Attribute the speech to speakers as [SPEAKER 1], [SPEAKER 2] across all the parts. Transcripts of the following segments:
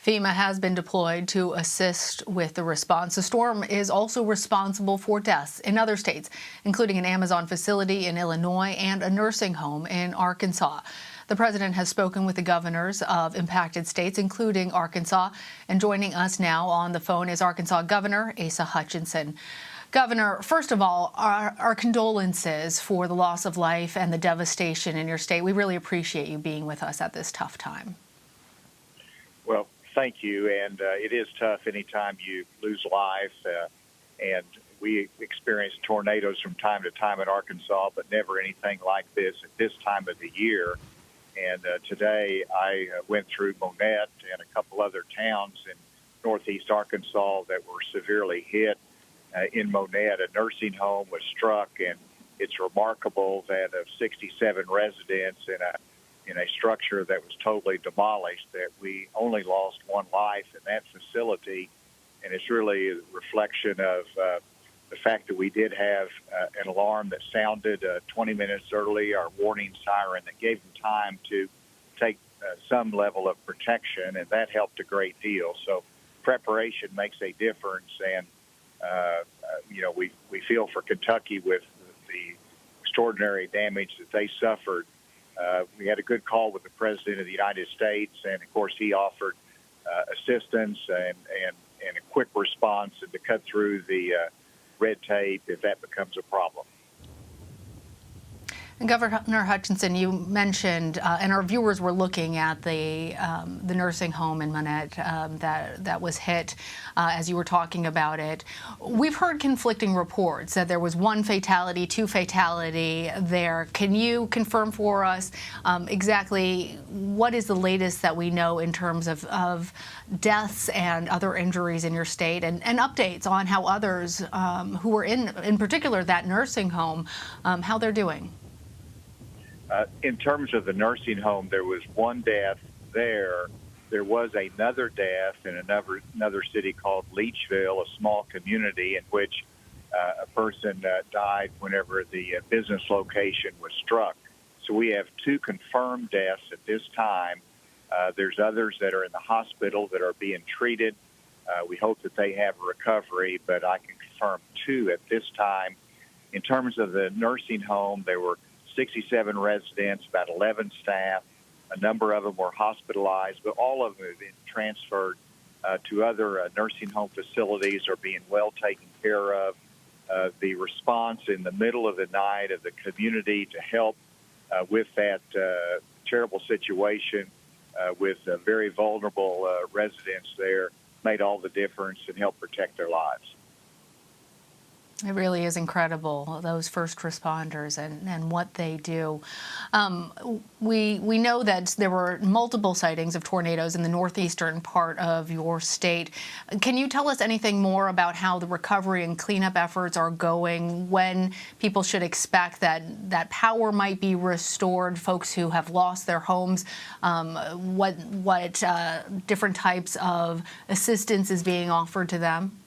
[SPEAKER 1] FEMA has been deployed to assist with the response. The storm is also responsible for deaths in other states, including an Amazon facility in Illinois and a nursing home in Arkansas. The president has spoken with the governors of impacted states, including Arkansas. And joining us now on the phone is Arkansas Governor Asa Hutchinson. Governor, first of all, our condolences for the loss of life and the devastation in your state. We really appreciate you being with us at this tough time.
[SPEAKER 2] Well, thank you. And it is tough anytime you lose life. And we experience tornadoes from time to time in Arkansas, but never anything like this at this time of the year. And today I went through Monette and a couple other towns in northeast Arkansas that were severely hit. In Monette, a nursing home was struck, and it's remarkable that of 67 residents in a structure that was totally demolished, that we only lost one life in that facility. And it's really a reflection of the fact that we did have an alarm that sounded 20 minutes early, our warning siren that gave them time to take some level of protection, and that helped a great deal. So preparation makes a difference, and we feel for Kentucky with the extraordinary damage that they suffered. We had a good call with the President of the United States, and of course he offered assistance and a quick response and to cut through the red tape if that becomes a problem.
[SPEAKER 1] And Governor Hutchinson, you mentioned, and our viewers were looking at the nursing home in Monette that was hit as you were talking about it. We've heard conflicting reports that there was one fatality, two fatality there. Can you confirm for us exactly what is the latest that we know in terms of deaths and other injuries in your state, and updates on how others who were in particular that nursing home, how they're doing?
[SPEAKER 2] In terms of the nursing home, there was one death there. There was another death in another city called Leachville, a small community in which a person died whenever the business location was struck. So we have two confirmed deaths at this time. There's others that are in the hospital that are being treated. We hope that they have a recovery, but I can confirm two at this time. In terms of the nursing home, there were 67 residents, about 11 staff. A number of them were hospitalized, but all of them have been transferred to other nursing home facilities, are being well taken care of. The response in the middle of the night of the community to help with that terrible situation with very vulnerable residents there made all the difference and helped protect their lives.
[SPEAKER 1] It really is incredible, those first responders and what they do. We know that there were multiple sightings of tornadoes in the northeastern part of your state. Can you tell us anything more about how the recovery and cleanup efforts are going, when people should expect that power might be restored, folks who have lost their homes, what different types of assistance is being offered to them?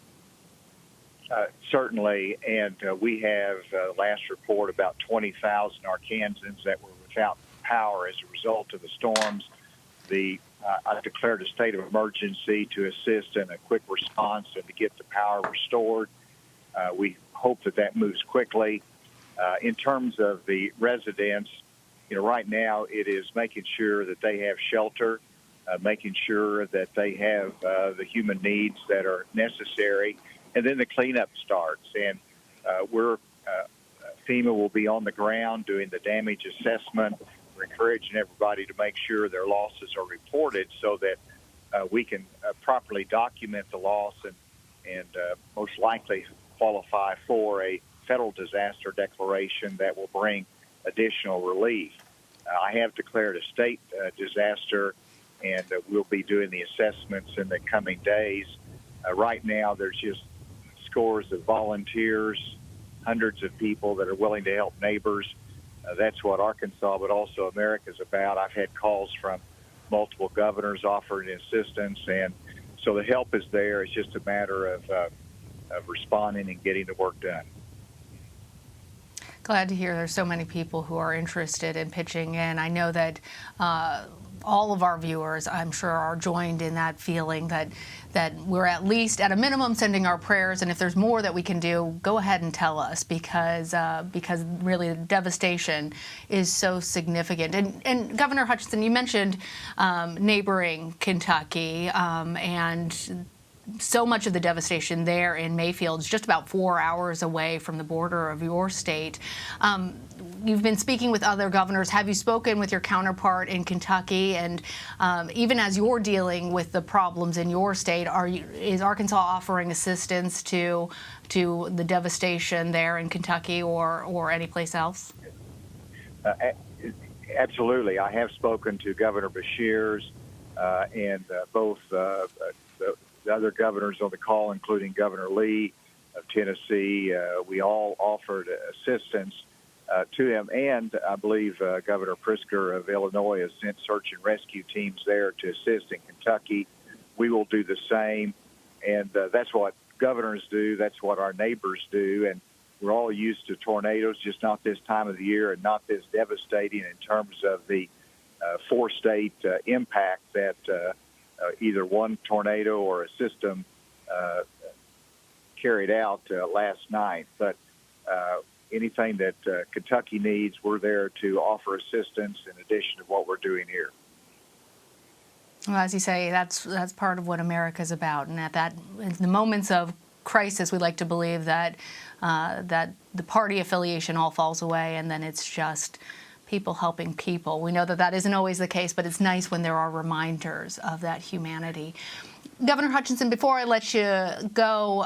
[SPEAKER 2] Certainly, and we have last report about 20,000 Arkansans that were without power as a result of the storms. I declared a state of emergency to assist in a quick response and to get the power restored. We hope that moves quickly. In terms of the residents, right now it is making sure that they have shelter, making sure that they have the human needs that are necessary. And then the cleanup starts, and FEMA will be on the ground doing the damage assessment. We're encouraging everybody to make sure their losses are reported so that we can properly document the loss and most likely qualify for a federal disaster declaration that will bring additional relief. I have declared a state disaster, and we'll be doing the assessments in the coming days. Right now, there's just scores of volunteers, hundreds of people that are willing to help neighbors. That's what Arkansas, but also America is about. I've had calls from multiple governors offering assistance, and so the help is there. It's just a matter of responding and getting the work done.
[SPEAKER 1] Glad to hear there's so many people who are interested in pitching in. I know that all of our viewers, I'm sure, are joined in that feeling that we're at least, at a minimum, sending our prayers. And if there's more that we can do, go ahead and tell us, because really the devastation is so significant. And Governor Hutchinson, you mentioned neighboring Kentucky, and so much of the devastation there in Mayfield is just about 4 hours away from the border of your state. You've been speaking with other governors. Have you spoken with your counterpart in Kentucky? And even as you're dealing with the problems in your state, is Arkansas offering assistance to the devastation there in Kentucky or any place else?
[SPEAKER 2] Absolutely. I have spoken to Governor Beshears and both the other governors on the call, including Governor Lee of Tennessee. We all offered assistance to him, and I believe Governor Pritzker of Illinois has sent search and rescue teams there to assist in Kentucky. We will do the same, and that's what governors do. That's what our neighbors do, and we're all used to tornadoes, just not this time of the year and not this devastating in terms of the four-state impact that either one tornado or a system carried out last night. But anything that Kentucky needs, we're there to offer assistance in addition to what we're doing here.
[SPEAKER 1] Well, as you say, that's part of what America's about. And in the moments of crisis, we like to believe that the party affiliation all falls away, and then it's just people helping people. We know that isn't always the case, but it's nice when there are reminders of that humanity. Governor Hutchinson, before I let you go,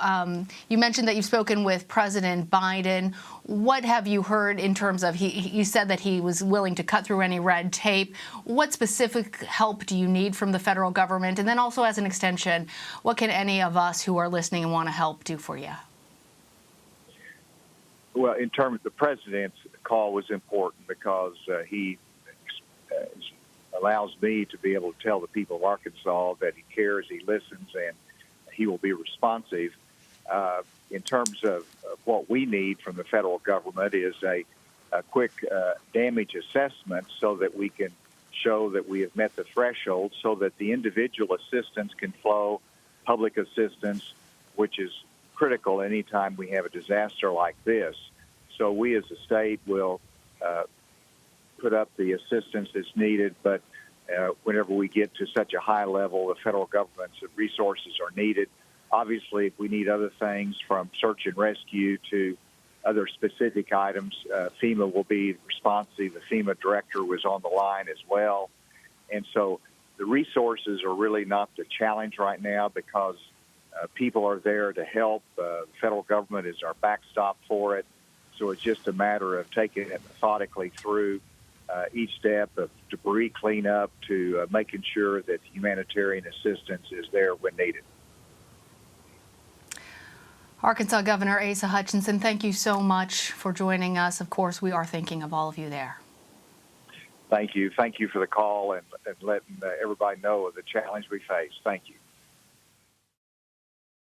[SPEAKER 1] you mentioned that you've spoken with President Biden. What have you heard in terms of, you said that he was willing to cut through any red tape. What specific help do you need from the federal government? And then also, as an extension, what can any of us who are listening and want to help do for you?
[SPEAKER 2] Well, in terms of the president's call was important because he allows me to be able to tell the people of Arkansas that he cares, he listens, and he will be responsive. In terms of what we need from the federal government is a quick damage assessment so that we can show that we have met the threshold so that the individual assistance can flow, public assistance, which is critical anytime we have a disaster like this. So we as a state will put up the assistance that's needed, but whenever we get to such a high level, the federal government's resources are needed. Obviously, if we need other things from search and rescue to other specific items, FEMA will be responsive. The FEMA director was on the line as well. And so the resources are really not the challenge right now because people are there to help. The federal government is our backstop for it. So it's just a matter of taking it methodically through each step of debris cleanup to making sure that humanitarian assistance is there when needed.
[SPEAKER 1] Arkansas Governor Asa Hutchinson, thank you so much for joining us. Of course, we are thinking of all of you there.
[SPEAKER 2] Thank you. Thank you for the call and letting everybody know of the challenge we face. Thank you.